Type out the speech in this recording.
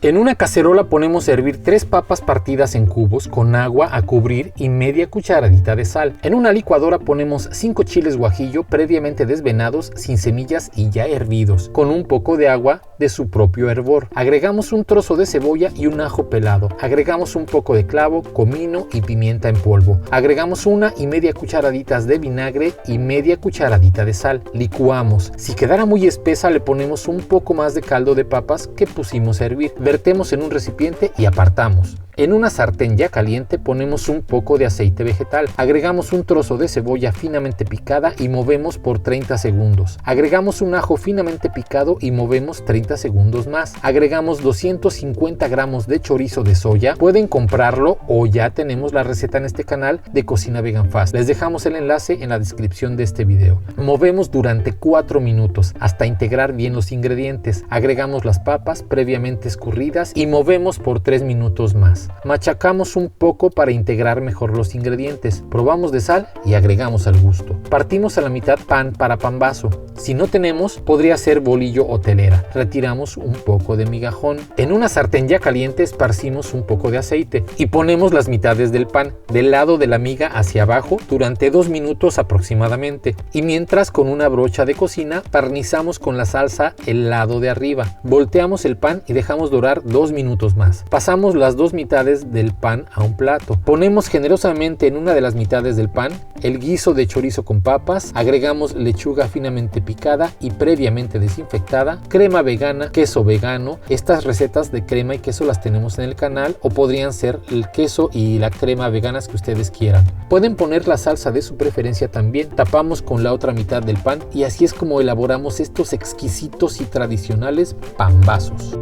En una cacerola ponemos a hervir 3 papas partidas en cubos con agua a cubrir y media cucharadita de sal. En una licuadora ponemos 5 chiles guajillo previamente desvenados, sin semillas y ya hervidos, con un poco de agua de su propio hervor. Agregamos un trozo de cebolla y un ajo pelado. Agregamos un poco de clavo, comino y pimienta en polvo. Agregamos 1 y media cucharaditas de vinagre y media cucharadita de sal. Licuamos. Si quedara muy espesa le ponemos un poco más de caldo de papas que pusimos a hervir. Vertemos en un recipiente y apartamos. En una sartén ya caliente ponemos un poco de aceite vegetal. Agregamos un trozo de cebolla finamente picada y movemos por 30 segundos. Agregamos un ajo finamente picado y movemos 30 segundos más. Agregamos 250 gramos de chorizo de soya. Pueden comprarlo o ya tenemos la receta en este canal de Cocina Vegan Fast. Les dejamos el enlace en la descripción de este video. Movemos durante 4 minutos hasta integrar bien los ingredientes. Agregamos las papas previamente escurridas y movemos por 3 minutos más. Machacamos un poco para integrar mejor los ingredientes. Probamos de sal y agregamos al gusto. Partimos a la mitad pan para pan vaso. Si no tenemos, podría ser bolillo o telera. Retiramos un poco de migajón. En una sartén ya caliente esparcimos un poco de aceite y ponemos las mitades del pan del lado de la miga hacia abajo durante 2 minutos aproximadamente. Y mientras con una brocha de cocina barnizamos con la salsa el lado de arriba. Volteamos el pan y dejamos dorar 2 minutos más. Pasamos las 2 mitades del pan a un plato. Ponemos generosamente en una de las mitades del pan el guiso de chorizo con papas, agregamos lechuga finamente picada y previamente desinfectada, crema vegana, queso vegano. Estas recetas de crema y queso las tenemos en el canal, o podrían ser el queso y la crema veganas que ustedes quieran. Pueden poner la salsa de su preferencia también. Tapamos con la otra mitad del pan y así es como elaboramos estos exquisitos y tradicionales pambazos.